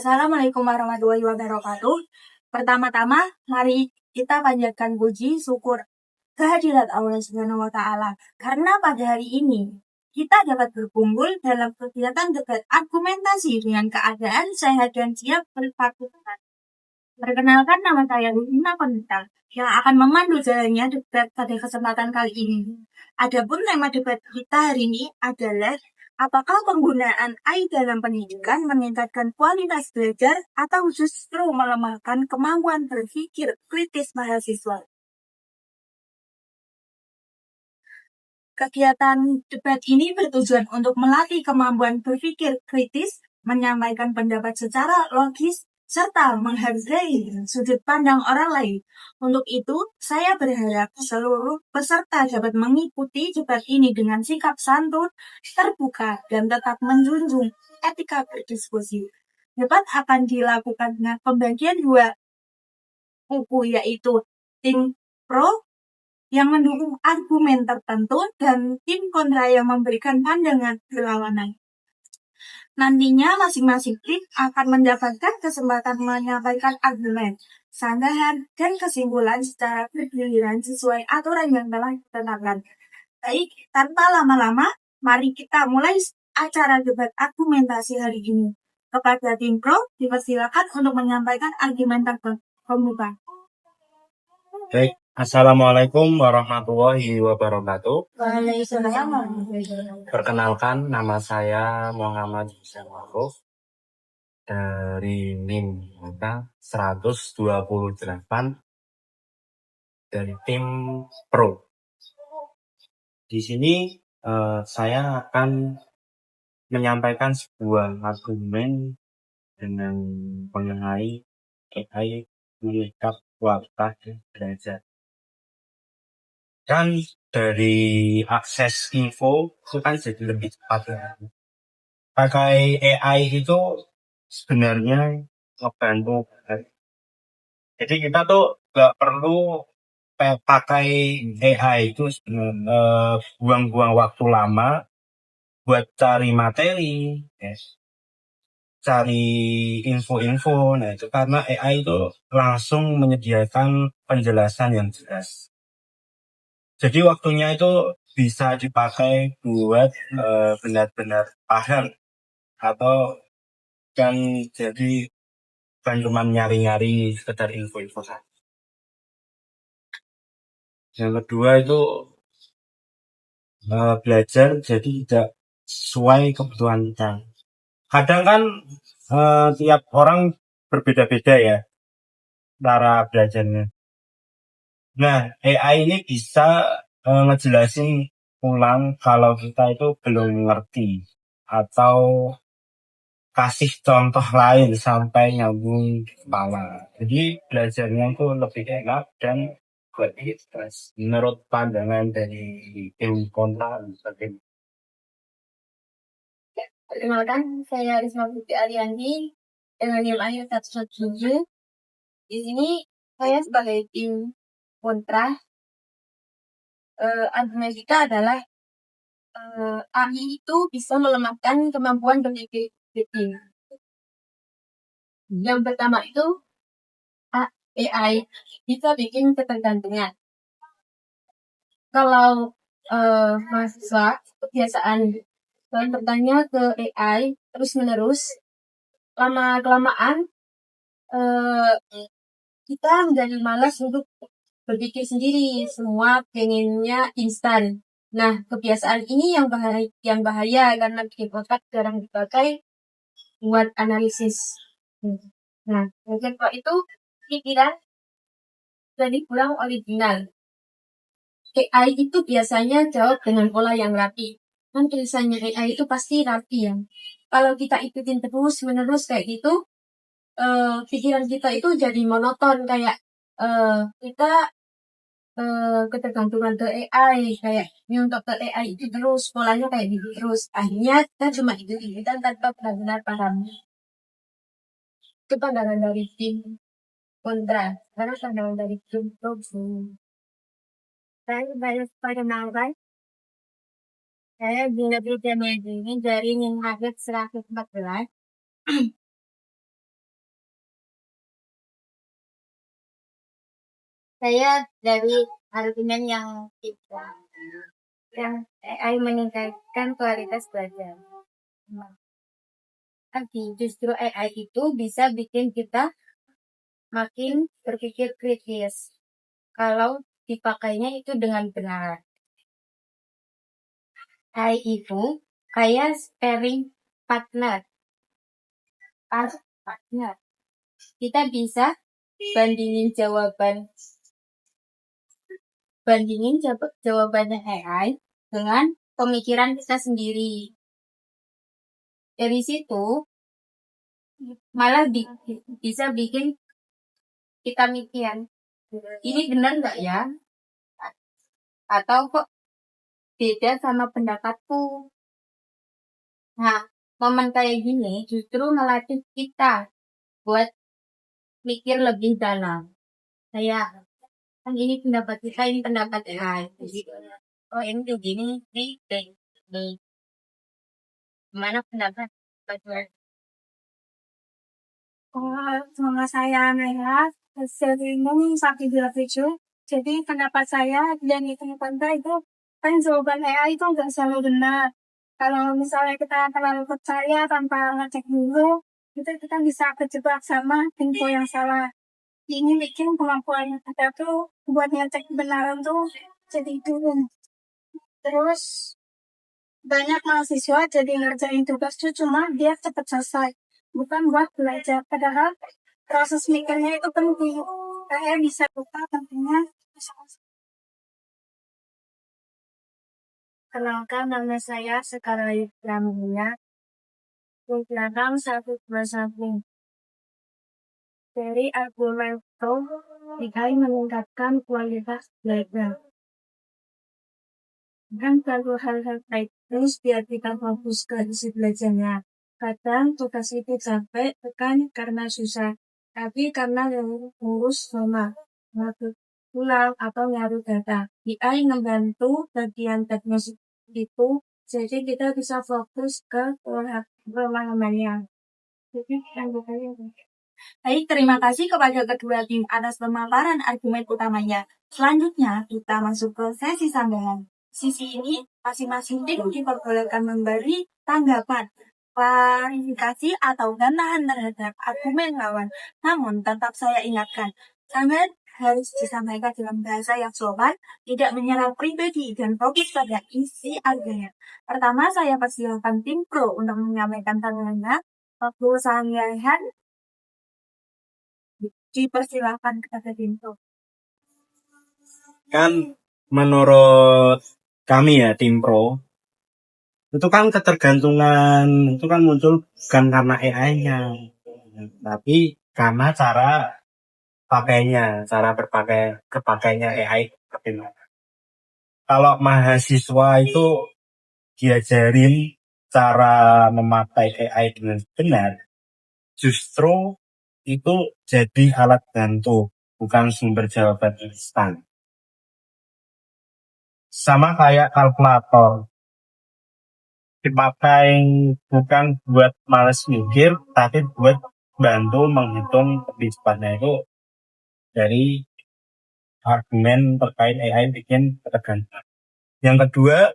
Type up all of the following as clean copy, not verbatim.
Assalamualaikum warahmatullahi wabarakatuh. Pertama-tama, mari kita panjatkan puji syukur kehadirat Allah Subhanahu wa Ta'ala. Karena pada hari ini kita dapat berkumpul dalam kegiatan debat argumentasi dengan keadaan sehat dan siap berpartisipasi. Perkenalkan, nama saya Lina Konita yang akan memandu jalannya debat pada kesempatan kali ini. Adapun tema debat kita hari ini adalah apakah penggunaan AI dalam pendidikan meningkatkan kualitas belajar atau justru melemahkan kemampuan berpikir kritis mahasiswa? Kegiatan debat ini bertujuan untuk melatih kemampuan berpikir kritis, menyampaikan pendapat secara logis, serta menghargai sudut pandang orang lain. Untuk itu, saya berharap seluruh peserta dapat mengikuti debat ini dengan sikap santun, terbuka, dan tetap menjunjung etika berdiskusi. Debat akan dilakukan dengan pembagian dua kubu, yaitu tim pro yang mendukung argumen tertentu dan tim kontra yang memberikan pandangan berlawanan. Nantinya masing-masing tim akan mendapatkan kesempatan menyampaikan argumen, sanggahan, dan kesimpulan secara bergiliran sesuai aturan yang telah ditetapkan. Baik, tanpa lama-lama, mari kita mulai acara debat argumentasi hari ini. Kepada tim pro, dipersilakan untuk menyampaikan argumen terbuka. Baik, Assalamualaikum warahmatullahi wabarakatuh. Waalaikumsalam. Perkenalkan, nama saya Muhammad Hussein Ma'ruf dari NIM 128 dari tim Pro. Di sini saya akan menyampaikan sebuah argumen dengan mengenai AI meningkat kualitas belajar. Kan dari akses info itu kan jadi lebih cepat ya. Pakai AI itu sebenarnya ngebantu. Jadi kita tuh gak perlu pakai AI itu buang-buang waktu lama buat cari materi, cari info-info. Nah itu karena AI itu langsung menyediakan penjelasan yang jelas. Jadi waktunya itu bisa dipakai buat benar-benar paham atau kan jadi bukan cuma nyari-nyari sekedar info-info saja. Yang kedua itu belajar jadi tidak sesuai kebutuhan kita. Kadang kan tiap orang berbeda-beda ya cara belajarnya. Nah, AI ini bisa ngejelasin ulang kalau kita itu belum ngerti atau kasih contoh lain sampai nyambung di kepala. Jadi belajarnya itu lebih enak dan lebih stres menurut pandangan dari ilmu kontra. Perkenalkan, saya Risma Putri Ariandi dengan NIM AYU 117. Di sini saya sebagai tim kontra. Argumen kita adalah AI itu bisa melemahkan kemampuan berpikir kritis. Yang pertama itu AI bisa bikin ketergantungan. Kalau mahasiswa kebiasaan bertanya ke AI terus-menerus, lama-kelamaan kita menjadi malas untuk berpikir sendiri, semua pengennya instan. Nah, kebiasaan ini yang bahaya karena bikin otak jarang dipakai buat analisis. Nah, yang kedua itu pikiran jadi kurang original. AI itu biasanya jawab dengan pola yang rapi. Kan tulisannya AI itu pasti rapi ya. Kalau kita ikutin terus-menerus kayak gitu, pikiran kita itu jadi monoton kayak kita ketergantungan ke AI kayak nyontok ke AI itu terus polanya kayak gitu terus, akhirnya kita cuma itu dan tanpa benar-benar paham. Itu pandangan dari tim kontra, karena pandangan dari tim pro. Saya banyak perkenalkan, saya Gina Putri ini dari NIM 114. Saya dari argumen yang AI meningkatkan kualitas belajar. Tapi justru AI itu bisa bikin kita makin berpikir kritis kalau dipakainya itu dengan benar. AI itu kayak sparring partner. Partner. Kita bisa bandingin jawabannya AI dengan pemikiran kita sendiri. Dari situ malah bisa bikin kita mikir, ini benar nggak ya? Atau kok beda sama pendapatku? Nah, momen kayak gini justru melatih kita buat mikir lebih dalam. Kayak, kan ini pendapat kita, ini pendapat AI. Oh ini begini, nih. Gimana pendapat? Sama saya Naya, sering sakit review. Jadi pendapat saya dan itu itu kan jawaban AI itu nggak selalu benar. Kalau misalnya kita terlalu percaya tanpa ngecek dulu, itu kita bisa kejebak sama info yang salah. Ini bikin kemampuan kita tuh buat ngecek kebenaran tuh jadi turun. Terus banyak mahasiswa jadi ngerjain tugas tuh cuma biar cepat selesai, bukan buat belajar. Padahal proses mikirnya itu penting. Kayak bisa lupa pentingnya. Kenalkan, nama saya Sekarang Pramila. Belakang 121. Dari argumen itu, AI meningkatkan kualitas belajar. Kan perlu hal-hal teknis biar kita fokus ke isi belajarnya. Kadang tugas itu capek, bukan karena susah, tapi karena yang ngurus sama ngatur ulang atau nyaru data. AI ngebantu bagian teknis itu, jadi kita bisa fokus ke pemahamannya. Jadi Baik, terima kasih kepada kedua tim atas pemaparan argumen utamanya. Selanjutnya, kita masuk ke sesi sambahan. Sisi ini, masing-masing tim diperbolehkan memberi tanggapan, klarifikasi, atau bantahan terhadap argumen lawan. Namun, tetap saya ingatkan, sambahan harus disampaikan dalam bahasa yang sopan, tidak menyerang pribadi, dan fokus pada isi argumen. Pertama, saya persilakan tim pro untuk menyampaikan tanggapannya. Waktu sambahan dipersilakan kepada tim pro. Kan menurut kami ya tim pro, itu kan ketergantungan itu kan muncul bukan karena AI-nya, tapi karena cara berpakainya AI. Kalau mahasiswa itu diajarin cara memakai AI dengan benar, justru itu jadi alat bantu, bukan sumber jawaban instan. Sama kayak kalkulator, dipakai bukan buat males mikir, tapi buat bantu menghitung lebih cepatnya. Itu dari argumen terkait AI bikin ketergantungan. Yang kedua,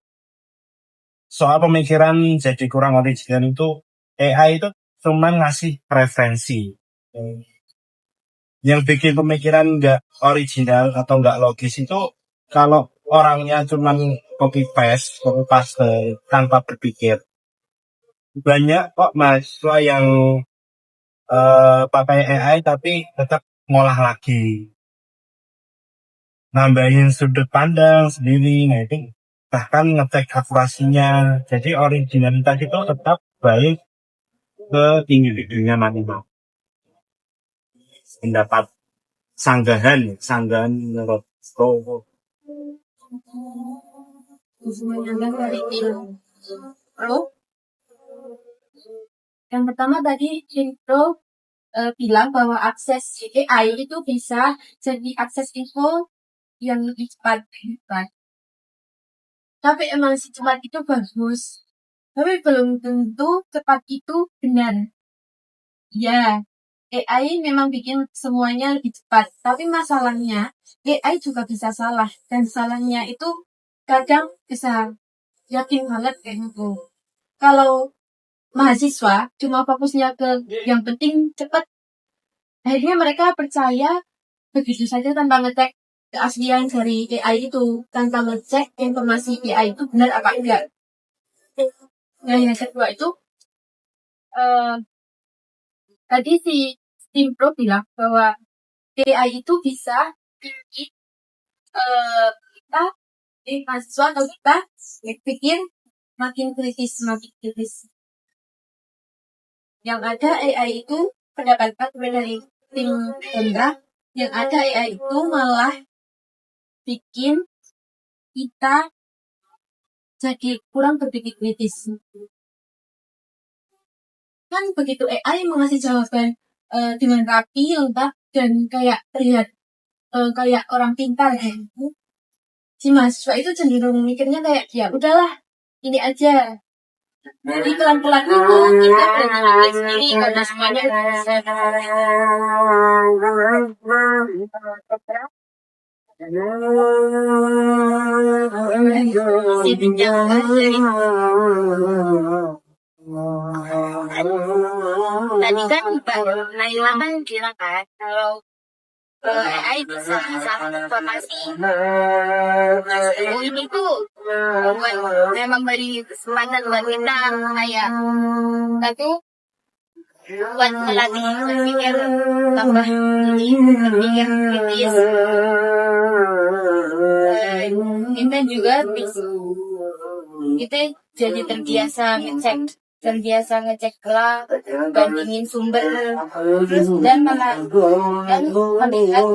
soal pemikiran jadi kurang original itu, AI itu cuma ngasih referensi. Yang bikin pemikiran nggak original atau nggak logis itu kalau orangnya cuma copy paste tanpa berpikir. Banyak kok mahasiswa yang pakai AI tapi tetap ngolah lagi, nambahin sudut pandang sendiri, nah itu bahkan ngecek akurasinya. Jadi originalitas itu tetap balik ke tinggi-tingginya manusia. Pendapat sanggahan menurut pro. Yang pertama tadi Cintro bilang bahwa akses AI itu bisa jadi akses info yang lebih cepat. Tapi emang si cepat itu bagus. Tapi belum tentu cepat itu benar. Ya, AI memang bikin semuanya lebih cepat, tapi masalahnya AI juga bisa salah, dan salahnya itu kadang bisa yakin banget kayak gitu. Kalau mahasiswa cuma fokusnya ke yang penting cepat, akhirnya mereka percaya begitu saja tanpa ngecek keaslian dari AI itu, tanpa ngecek informasi AI itu benar apa enggak. Nah, yang kedua itu tadi si Tim Pro bilang bahwa AI itu bisa bikin kita di mahasiswa atau kita berpikir makin kritis. Yang ada AI itu pendapatkan dari tim Hendra, yang ada AI itu malah bikin kita jadi kurang berpikir kritis. Kan begitu AI mengasih jawaban dengan rapi, lengkap, dan kayak terlihat kayak orang pintar gitu, si mahasiswa itu cenderung mikirnya kayak ya udahlah ini aja. Jadi pelan-pelan itu kita belajar sendiri karena semuanya tadi kan Mbak Naila kan bilang kan kalau AI bisa salah informasi. Ini tuh memang beri kesempatan buat kita kayak satu buat melatih berpikir tambah berpikir kritis. Kita juga kita jadi terbiasa ngecek lah, bandingin sumber dan melihat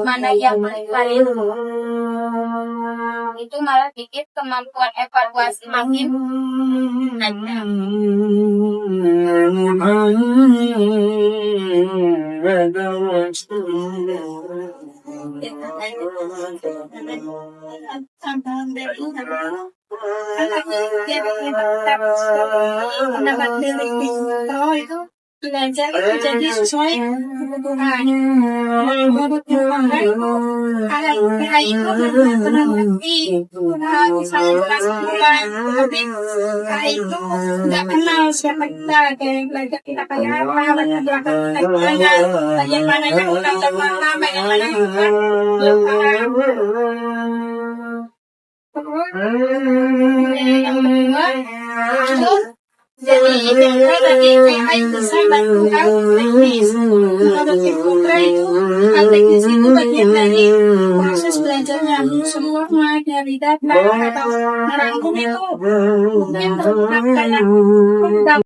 mana yang paling itu malah bikin kemampuan evaluasi makin ada. Pendapat dari Pro itu belajar itu jadi sesuai kebutuhan. Menurut AI itu benar ngerti, misalnya jelaskan, tapi AI itu nggak kenal siapa kita, kayak belajar kita kayak apa, bagian mana yang udah mana, bagian mana yang belum paham. Yang kedua itu jadi tadi AI bisa bantu teknis. Menurut Putra itu teknis itu bagian dari proses belajarnya. Semua mulai dari data atau merangkum itu mungkin terungkap.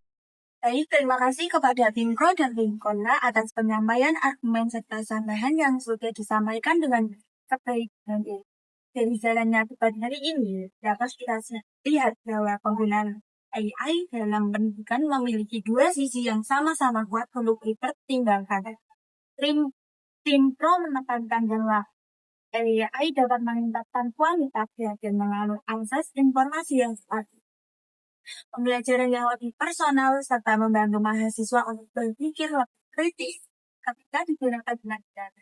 Baik, terima kasih kepada tim Pro dan tim Kontra atas penyampaian argumen serta tambahan yang sudah disampaikan dengan sebaik mungkin. Dari jalannya debat hari ini, dapat kita lihat bahwa penggunaan AI dalam pendidikan memiliki dua sisi yang sama-sama kuat perlu dipertimbangkan. Tim Pro menekankan bahwa AI dapat meningkatkan kualitas dan melalui akses informasi yang cepat, pembelajaran yang lebih personal, serta membantu mahasiswa untuk berpikir lebih kritis ketika digunakan dengan benar.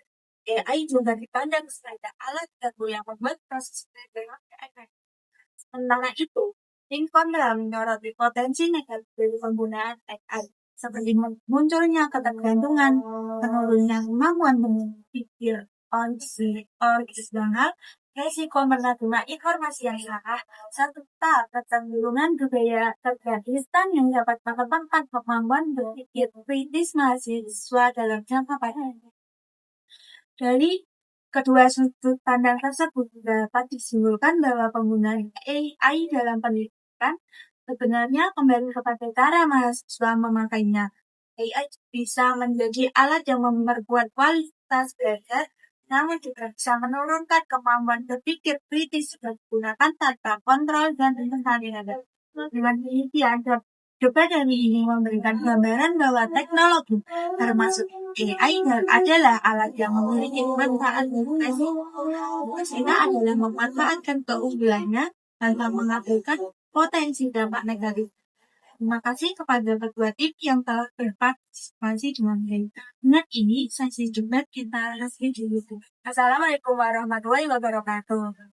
AI juga dipandang sebagai alat bantu yang membuat proses belajar lebih efektif. Sementara itu, tim kontra menyoroti potensi negatif dari penggunaan AI, seperti munculnya ketergantungan, menurunnya kemampuan berpikir original, resiko menerima informasi yang salah, serta kecenderungan budaya kegratisan yang dapat menentang kemampuan berpikir kritis mahasiswa dalam jangka panjang. Dari kedua sudut pandang tersebut dapat disimpulkan bahwa penggunaan AI dalam pendidikan sebenarnya kembali kepada cara mahasiswa memakainya. AI bisa menjadi alat yang memperkuat kualitas belajar, namun juga bisa menurunkan kemampuan berpikir kritis jika digunakan tanpa kontrol dan kesadaran. Dengan demikian, debat hari ini memberikan gambaran bahwa teknologi termasuk AI adalah alat yang memiliki manfaat resiko. Tugasnya adalah memanfaatkan keunggulannya tanpa mengabaikan potensi dampak negatif. Terima kasih kepada ketua tim yang telah berpartisipasi dengan baik. Dengan ini, sesi debat kita akhiri dulu. Assalamualaikum warahmatullahi wabarakatuh.